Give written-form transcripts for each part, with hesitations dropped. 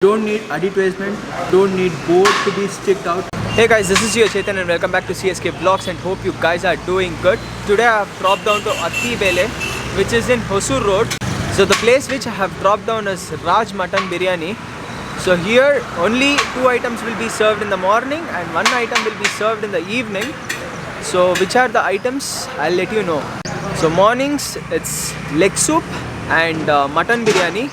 Don't need advertisement, don't need board to be sticked out. Hey guys, this is your Chetan and welcome back to CSK Vlogs and hope you guys are doing good. Today I have dropped down to Attibele, which is in Hosur Road. So the place which I have dropped down is Raj Mutton Biryani. So here only 2 items will be served in the morning and 1 item will be served in the evening. So which are the items? I'll let you know. So mornings it's leg soup and mutton biryani.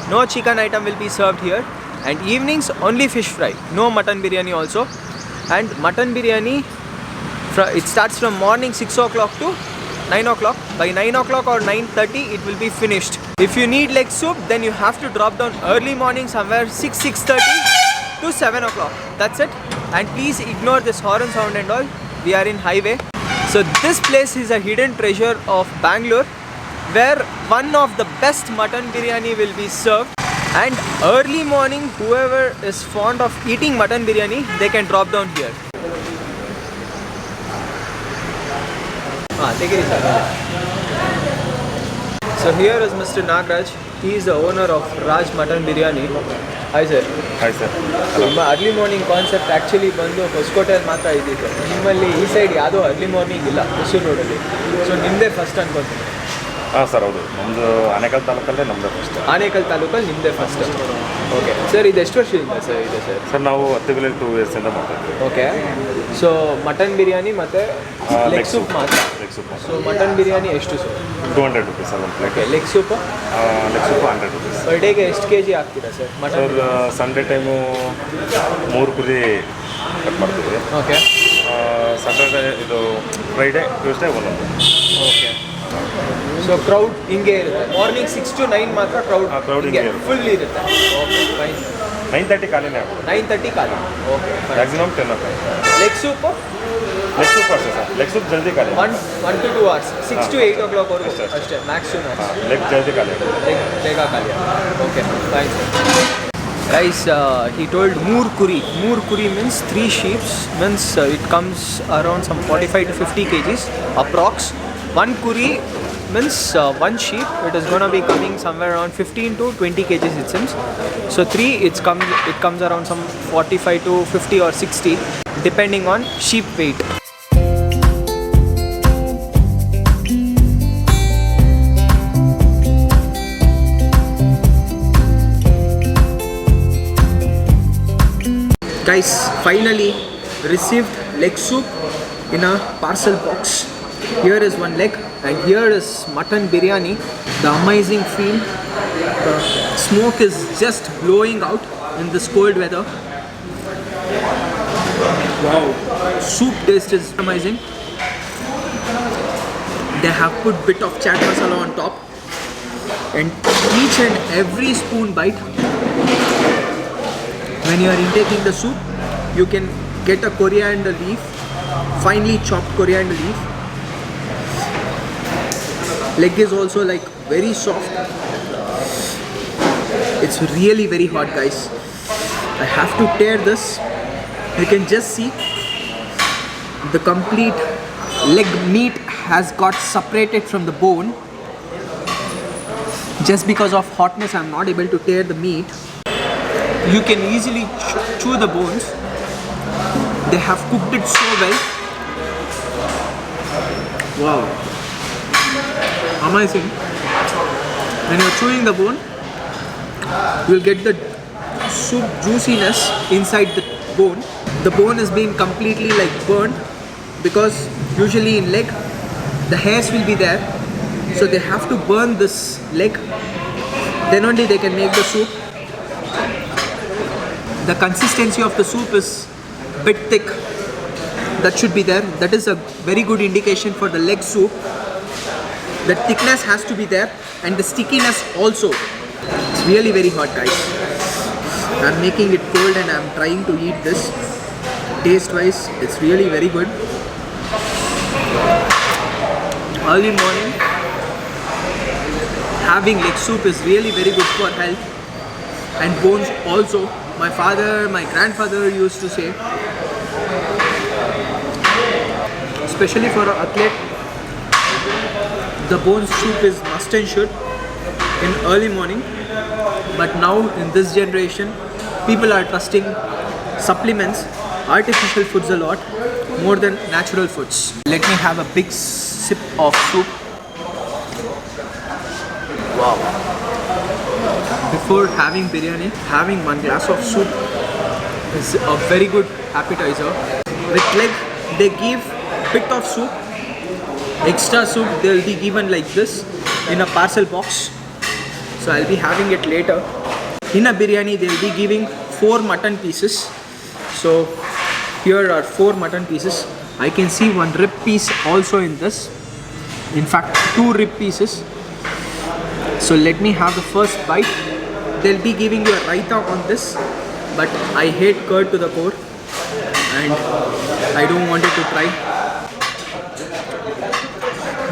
No chicken item will be served here, and evenings only fish fry, no mutton biryani also. And mutton biryani, it starts from morning 6 o'clock to 9 o'clock. By 9 o'clock or 9:30 it will be finished. If you need leg soup, then you have to drop down early morning somewhere 6:30 to 7 o'clock. That's it. And please ignore this horn sound and all. We are in highway. So this place is a hidden treasure of Bangalore, where one of the best mutton biryani will be served. And early morning, whoever is fond of eating mutton biryani, they can drop down here. Take it easy. So here is Mr. Nagraj. He is the owner of Raj Mutton Biryani. Hi sir. Hi sir. ನಿಮ್ಮ early morning concept actually ಬಂದು ಹೊಸಕೋಟೆಯಲ್ಲಿ ಮಾತ್ರ ಇದ್ದಿತ್ತು. ನಿಮ್ಮಲ್ಲಿ ಈ side ಯಾವುದೋ early morning ಇಲ್ಲ ಹೊಸೂರು ರೋಡಲ್ಲಿ. So ನಿಮ್ಮದೇ ಫಸ್ಟ್ ಅನ್ಕೊತೀನಿ. ಹಾಂ ಸರ್, ಹೌದು. ನಮ್ಮದು ಆನೇಕಲ್ ತಾಲೂಕಲ್ಲೇ ನಮ್ಮದೇ ಫಸ್ಟ್. ಆನೇಕಲ್ ತಾಲೂಕಲ್ಲಿ ನಿಮ್ಮದೇ ಫಸ್ಟ್. ಓಕೆ ಸರ್, ಇದು ಎಷ್ಟು ವರ್ಷದಿಂದ ಸರ್ ಇದೆ ಸರ್? ಸರ್ ನಾವು Attibele 2 yearsಯಿಂದ ಮಾಡ್ತಾಯಿದ್ವಿ. ಓಕೆ. ಸೊ ಮಟನ್ ಬಿರಿಯಾನಿ ಮತ್ತು ಲೆಗ್ ಸೂಪ್ ಮಾತ್ರ. Leg soup. So mutton biryani ಎಷ್ಟು ಸರ್? 200 rupees ಸರ್ ಒಂದು plate. Okay. Leg soup 100 rupees. Per ಡೇಗೆ ಎಷ್ಟು ಕೆ ಜಿ ಹಾಕ್ತೀರಾ sir mutton? Sir Sunday time 3 ಕುರಿ ಕಟ್ ಮಾಡ್ತೀವಿ. ಓಕೆ. ಸಾಟರ್ಡೆ ಇದು ಫ್ರೈಡೇ ಟ್ಯೂಸ್ಡೇ ಒಂದೊಂದು. ಓಕೆ. ಸೊ ಕ್ರೌಡ್ ಹಿಂಗೆ ಇರುತ್ತೆ. ಮಾರ್ನಿಂಗ್ 6 to 9 ಮಾತ್ರ ಕ್ರೌಡ್ ಹಿಂಗೆ ಫುಲ್ ಇರುತ್ತೆ. Okay fine. 9:30 ಖಾಲಿನೇ ಆಗೋದು. 9:30 ಖಾಲಿ. Okay. Maximum 10 o'clock. Leg soup? Leg soup ಅಷ್ಟೇ ಸರ್. ಲೆಗ್ ಸೂಪ್ ಜಲ್ದಿ ಖಾಲಿ. 1 to 2 hours. 6 to 8 o'clock ವರೆಗೂ ಅಷ್ಟೇ ಮ್ಯಾಕ್ಸ್ ಟು ಮ್ಯಾಕ್ಸ್. ಲೆಗ್ ಜಲ್ದಿ ಖಾಲಿ ಆಗೋದು. ಲೆಗ್ ಬೇಗ ಖಾಲಿ. Okay fine sir. Guys, he told Moor Kuri means 3 sheep. Means it comes around some 45 to 50 kgs approx. 1 kuri means 1 sheep. It is gonna be coming somewhere around 15 to 20 kgs it seems. So 3 it comes around some 45 to 50 or 60 depending on sheep weight. Guys, finally received leg soup in a parcel box. Here is 1 leg and here is mutton biryani. The amazing feel. The smoke is just blowing out in this cold weather. Wow, soup taste is amazing. They have put bit of chaat masala on top, and each and every spoon bite, when you are intaking the soup, you can get a coriander leaf, finely chopped coriander leaf. Leg is also like very soft. It's really very hot, guys. I have to tear this. You can just see the complete leg meat has got separated from the bone. Just because of hotness, I'm not able to tear the meat. You can easily chew the bones. They have cooked it so well. Wow, amazing. When you're chewing the bone, you'll get the soup juiciness inside the bone. The bone is being completely like burnt, because usually in leg the hairs will be there, so they have to burn this leg, then only they can make the soup. The consistency of the soup is a bit thick. That should be there. That is a very good indication for the leg soup. The thickness has to be there and the stickiness also. It's really very hot, guys. I'm making it cold and I'm trying to eat this. Taste wise, it's really very good. Early morning, having leg soup is really very good for health and bones also. My grandfather used to say, especially for an athlete, the bone soup is must and should in early morning. But now in this generation, people are trusting supplements, artificial foods a lot more than natural foods. Let me have a big sip of soup. Wow. Before having biryani, having one glass of soup is a very good appetizer. With leg, they give bit of soup. Extra soup they'll be given like this in a parcel box. So I'll be having it later. In a biryani, they'll be giving 4 mutton pieces. So here are 4 mutton pieces. I can see 1 rib piece also in this. In fact, 2 rib pieces. So let me have the first bite. They'll be giving you a raita on this, but I hate curd to the core and I don't want it to try.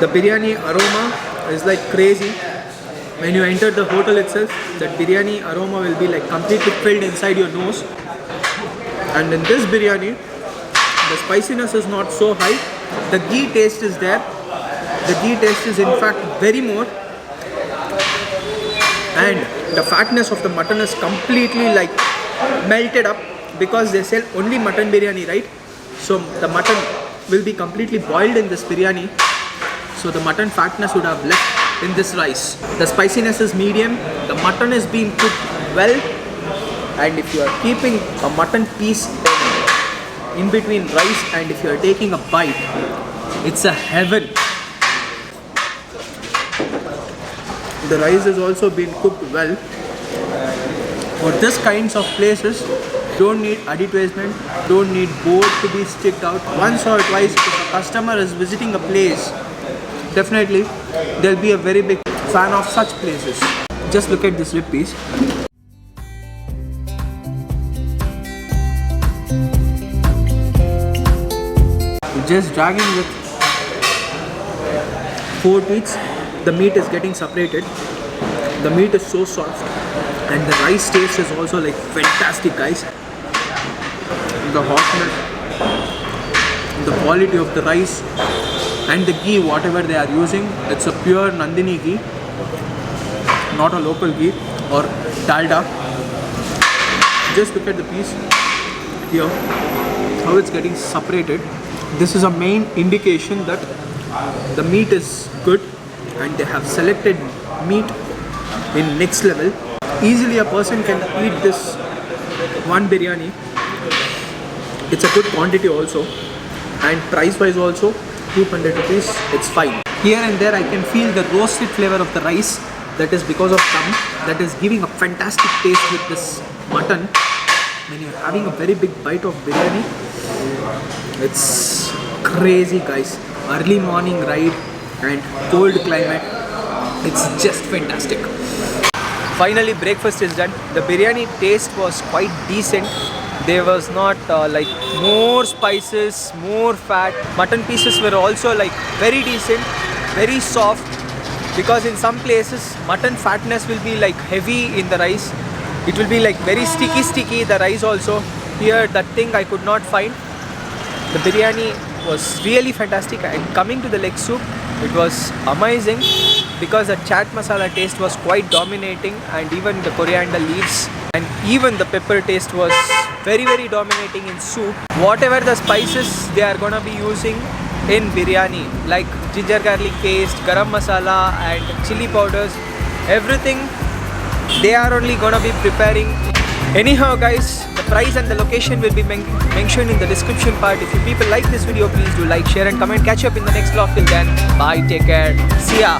The biryani aroma is like crazy. When you enter the hotel itself, that biryani aroma will be like completely filled inside your nose. And in this biryani, the spiciness is not so high. The ghee taste is there. The ghee taste is in fact very more. And the fatness of the mutton is completely like melted up, because they sell only mutton biryani, right? So the mutton will be completely boiled in this biryani. So the mutton fatness would have left in this rice. The spiciness is medium. The mutton is being cooked well. And if you are keeping a mutton piece in between rice and if you are taking a bite, it's a heaven. The rice has also been cooked well. For this kinds of places, don't need advertisement, don't need board to be sticked out. Once or twice, if a customer is visiting a place, definitely they'll be a very big fan of such places. Just look at this rib piece. Just dragging with 4 teeth, the meat is getting separated. The meat is so soft and the rice taste is also like fantastic, guys. The hotness, the quality of the rice and the ghee, whatever they are using, it's a pure Nandini ghee, not a local ghee or dalda. Just look at the piece here, how it's getting separated. This is a main indication that the meat is good and they have selected meat in next level. Easily a person can eat this one biryani. It's a good quantity also, and price wise also 200 rupees, it's fine. Here and there I can feel the roasted flavor of the rice. That is because of dum. That is giving a fantastic taste with this mutton. When you're having a very big bite of biryani, it's crazy, guys. Early morning ride and cold climate, it's just fantastic. Finally, breakfast is done. The biryani taste was quite decent. There was not like more spices, more fat. Mutton pieces were also like very decent, very soft, because in some places mutton fatness will be like heavy in the rice. It will be like very sticky the rice also. Here that thing I could not find. The biryani was really fantastic, and coming to the leg soup, it was amazing because the chaat masala taste was quite dominating, and even the coriander leaves and even the pepper taste was very dominating in soup. Whatever the spices they are gonna be using in biryani, like ginger garlic paste, garam masala and chili powders, everything they are only gonna be preparing. Anyhow guys, the price and the location will be mentioned in the description part. If you people like this video, please do like, share and comment. Catch up in the next vlog. Till then, bye, take care, see ya.